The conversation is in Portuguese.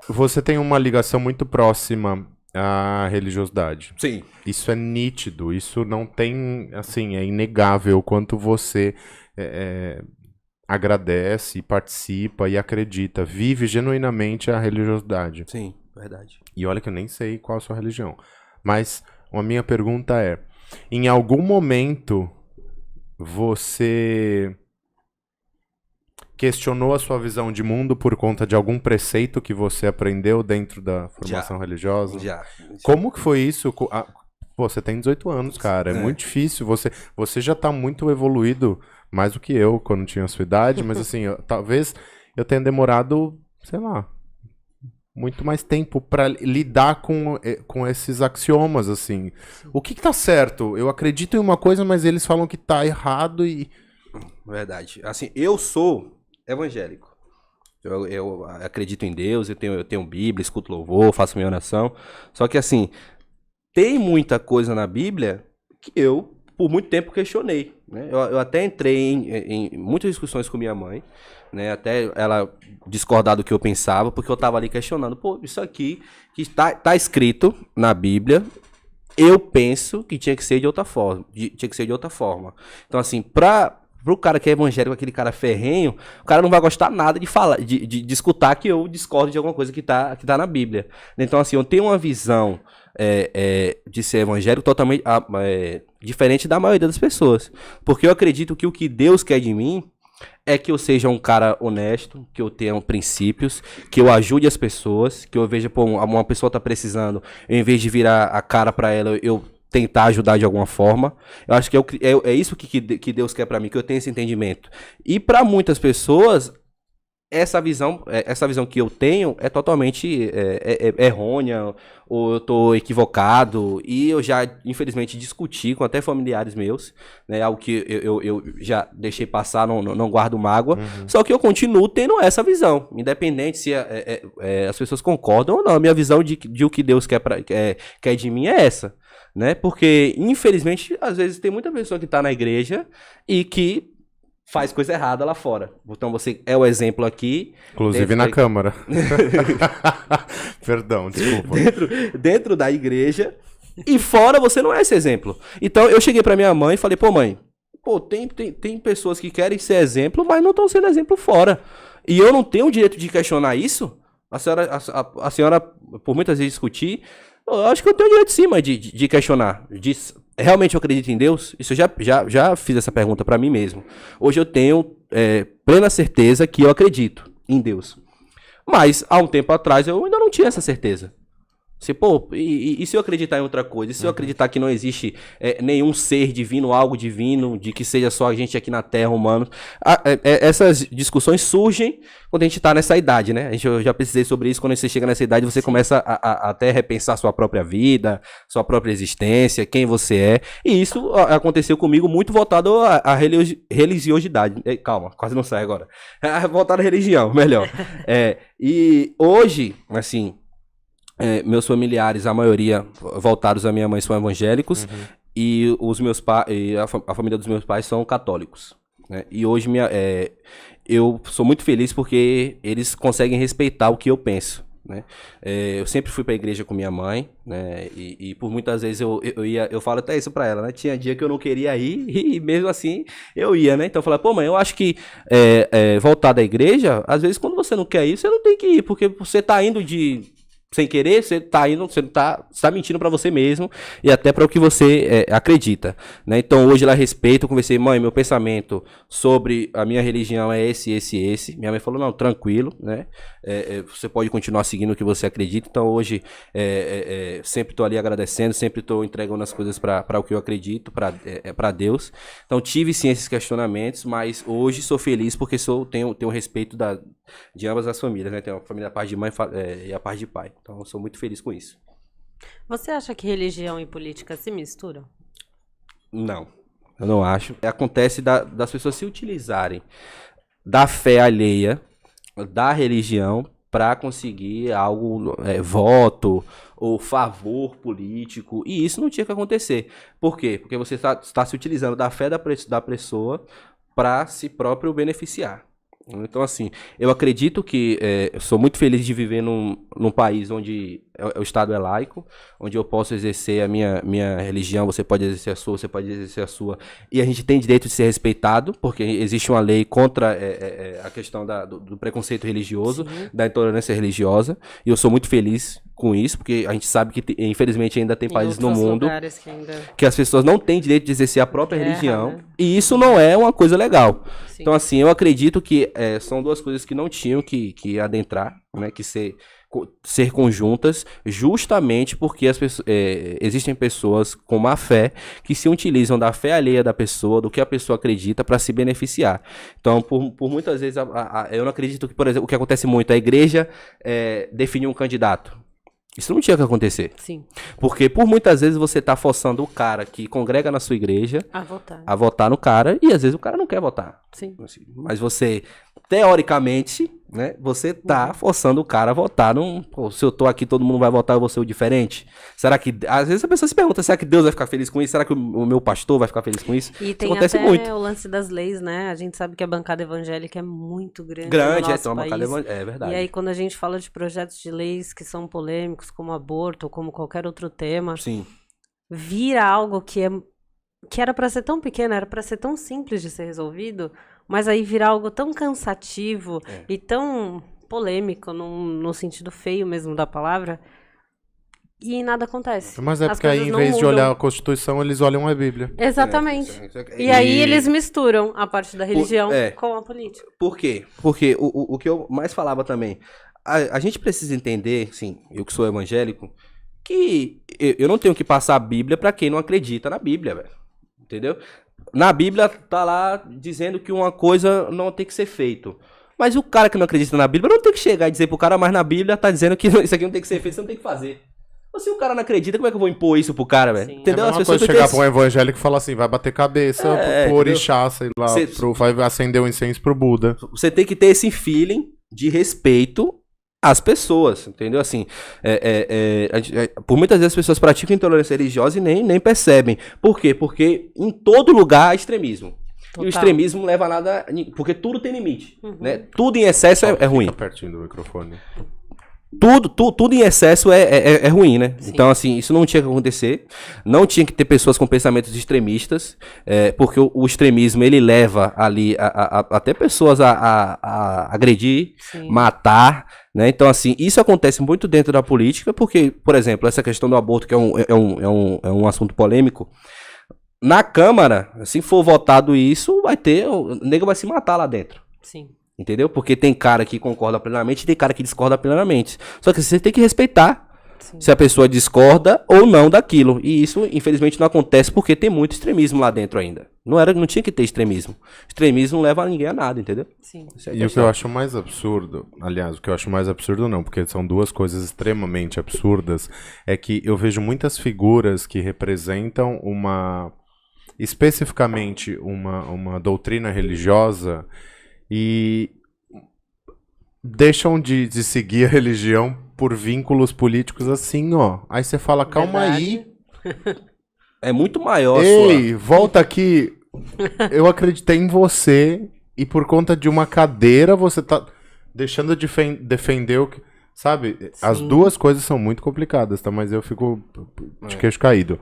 Você tem uma ligação muito próxima à religiosidade. Sim. Isso é nítido, isso não tem, assim, é inegável o quanto você agradece, participa e acredita, vive genuinamente a religiosidade. Sim, verdade. E olha que eu nem sei qual a sua religião. Mas a minha pergunta é: em algum momento você questionou a sua visão de mundo por conta de algum preceito que você aprendeu dentro da formação Já, religiosa? já. Como que foi isso? Pô, você tem 18 anos, cara. É É. muito difícil. Você já tá muito evoluído, mais do que eu, quando tinha a sua idade. Mas assim, talvez eu tenha demorado, sei lá, muito mais tempo pra lidar com esses axiomas, assim. O que que tá certo? Eu acredito em uma coisa, mas eles falam que tá errado e... Verdade. Assim, eu sou evangélico. Eu acredito em Deus, eu tenho Bíblia, escuto louvor, faço minha oração. Só que assim, tem muita coisa na Bíblia que eu, por muito tempo, questionei. Né? Eu até entrei em muitas discussões com minha mãe, né? Até ela discordar do que eu pensava, porque eu estava ali questionando, pô, isso aqui que tá escrito na Bíblia, eu penso que tinha que ser de outra forma. Tinha que ser de outra forma. Então, assim, pro cara que é evangélico, aquele cara ferrenho, o cara não vai gostar nada de falar, de escutar que eu discordo de alguma coisa que tá na Bíblia. Então, assim, eu tenho uma visão de ser evangélico totalmente diferente da maioria das pessoas. Porque eu acredito que o que Deus quer de mim é que eu seja um cara honesto, que eu tenha princípios, que eu ajude as pessoas, que eu veja, pô, uma pessoa tá precisando, eu, em vez de virar a cara pra ela, eu tentar ajudar de alguma forma. Eu acho que é isso que Deus quer pra mim, que eu tenha esse entendimento. E pra muitas pessoas, essa visão que eu tenho é totalmente errônea, ou eu tô equivocado, e eu já, infelizmente, discuti com até familiares meus, né, algo que eu já deixei passar, não guardo mágoa, só que eu continuo tendo essa visão, independente se as pessoas concordam ou não, a minha visão de o que Deus quer de mim é essa, né, porque, infelizmente, às vezes tem muita pessoa que tá na igreja e que faz coisa errada lá fora. Então você é o exemplo aqui. Inclusive na Câmara. Perdão, desculpa. Dentro da igreja. E fora você não é esse exemplo. Então eu cheguei pra minha mãe e falei, pô mãe, pô, tem pessoas que querem ser exemplo, mas não estão sendo exemplo fora. E eu não tenho o direito de questionar isso? A senhora, por muitas vezes discutir, eu acho que eu tenho o direito sim, mãe, de questionar. Realmente eu acredito em Deus? Isso eu já fiz essa pergunta pra mim mesmo. Hoje eu tenho plena certeza que eu acredito em Deus. Mas, há um tempo atrás, eu ainda não tinha essa certeza. Pô, e se eu acreditar em outra coisa? E se eu acreditar que não existe nenhum ser divino, algo divino, de que seja só a gente aqui na Terra, humano? Essas discussões surgem quando a gente tá nessa idade, né? Eu já pesquisei sobre isso. Quando você chega nessa idade, você começa a até repensar sua própria vida, sua própria existência, quem você é. E isso aconteceu comigo muito voltado à religiosidade. Calma, quase não sai agora. Voltado à religião, melhor. E hoje, assim... meus familiares, a maioria voltados à minha mãe, são evangélicos, e os meus pais, a família dos meus pais são católicos, né? E hoje eu sou muito feliz porque eles conseguem respeitar o que eu penso, né? Eu sempre fui para a igreja com minha mãe, né? E por muitas vezes eu falo até isso para ela, né? Tinha dia que eu não queria ir e mesmo assim eu ia, né? Então eu falei, pô mãe, eu acho que voltar da igreja, às vezes quando você não quer ir, você não tem que ir, porque você tá indo sem querer, você tá mentindo pra você mesmo e até para o que você acredita, né? Então hoje ela respeita, eu conversei, mãe, meu pensamento sobre a minha religião é esse. Minha mãe falou, não, tranquilo, né? Você pode continuar seguindo o que você acredita. Então hoje sempre tô ali agradecendo, sempre tô entregando as coisas para o que eu acredito, para Deus. Então tive sim esses questionamentos, mas hoje sou feliz porque tenho respeito de ambas as famílias, né? Tenho a família, a parte de mãe e a parte de pai. Então, eu sou muito feliz com isso. Você acha que religião e política se misturam? Não, eu não acho. Acontece das pessoas se utilizarem da fé alheia, da religião, para conseguir algo, voto ou favor político. E isso não tinha que acontecer. Por quê? Porque você está se utilizando da fé da pessoa para si próprio beneficiar. Então, assim, eu acredito que eu sou muito feliz de viver num país onde o Estado é laico, onde eu posso exercer a minha religião, você pode exercer a sua, você pode exercer a sua, e a gente tem direito de ser respeitado, porque existe uma lei contra a questão do preconceito religioso, Sim. da intolerância religiosa, e eu sou muito feliz com isso, porque a gente sabe que, infelizmente, ainda tem Em países no outros mundo lugares que ainda... que as pessoas não têm direito de exercer a própria Guerra, religião, né? e isso não é uma coisa legal. Sim. Então, assim, eu acredito que são duas coisas que não tinham que adentrar, né, que ser conjuntas, justamente porque existem pessoas com má fé que se utilizam da fé alheia da pessoa, do que a pessoa acredita, para se beneficiar. Então, por muitas vezes, eu não acredito que, por exemplo, o que acontece muito, a igreja definir um candidato. Isso não tinha que acontecer. Sim, Porque por muitas vezes você tá forçando o cara que congrega na sua igreja a votar. votar no cara, e às vezes o cara não quer votar. Sim. Assim, mas você, teoricamente, né, você tá forçando o cara a votar num... Pô, se eu tô aqui, todo mundo vai votar, eu vou ser o diferente? Será que... Às vezes a pessoa se pergunta, será que Deus vai ficar feliz com isso? Será que o meu pastor vai ficar feliz com isso? E Isso tem acontece até muito. o lance das leis, né? A gente sabe que a bancada evangélica é muito grande no Grande, nosso uma país. é verdade. E aí, quando a gente fala de projetos de leis que são polêmicos, como aborto ou como qualquer outro tema, Sim. vira algo que era pra ser tão pequeno, era pra ser tão simples de ser resolvido, mas aí vira algo tão cansativo e tão polêmico, no sentido feio mesmo da palavra, e nada acontece. Mas é As porque aí, coisas em não vez de mudam. olhar a Constituição, eles olham a Bíblia. Exatamente. E E aí eles misturam a parte da religião é. com a política. Por quê? Porque o que eu mais falava também, a gente precisa entender, sim, eu que sou evangélico, que eu não tenho que passar a Bíblia pra quem não acredita na Bíblia, velho. Entendeu? Na Bíblia tá lá dizendo que uma coisa não tem que ser feito. Mas o cara que não acredita na Bíblia não tem que chegar e dizer pro cara, mas na Bíblia tá dizendo que isso aqui não tem que ser feito, você não tem que fazer. Mas se o cara não acredita, como é que eu vou impor isso pro cara, velho? Sim. Entendeu? É a As mesma pessoas coisa têm chegar que pra um evangélico e falar assim, vai bater cabeça pro orixá, sei lá, vai acender o incenso pro Buda. Você tem que ter esse feeling de respeito às pessoas, entendeu? Assim, por muitas vezes as pessoas praticam intolerância religiosa e nem percebem. Por quê? Porque em todo lugar há extremismo. Total. E o extremismo não leva a nada... Porque tudo tem limite, né? Tudo em excesso é ruim. Fica pertinho do microfone. Tudo em excesso é ruim, né? Sim. Então, assim, isso não tinha que acontecer. Não tinha que ter pessoas com pensamentos extremistas, porque o extremismo, ele leva ali até pessoas a agredir, Sim. matar, né? Então, assim, isso acontece muito dentro da política, porque, por exemplo, essa questão do aborto, que é um assunto polêmico, na Câmara, se for votado isso, o nego vai se matar lá dentro. Sim. Entendeu? Porque tem cara que concorda plenamente e tem cara que discorda plenamente. Só que você tem que respeitar se a pessoa discorda ou não daquilo. E isso, infelizmente, não acontece porque tem muito extremismo lá dentro ainda. Não tinha que ter extremismo. Extremismo não leva ninguém a nada, entendeu? Sim. Isso é a E o que questão. eu acho mais absurdo, aliás, o que eu acho mais absurdo não, porque são duas coisas extremamente absurdas, é que eu vejo muitas figuras que representam especificamente uma doutrina religiosa e deixam de seguir a religião por vínculos políticos assim, ó. Aí você fala, calma aí. É muito maior Ei, volta aqui. Eu acreditei em você e por conta de uma cadeira você tá deixando de defender o que... Sabe? As Sim. duas coisas são muito complicadas, tá? Mas eu fico de queixo caído.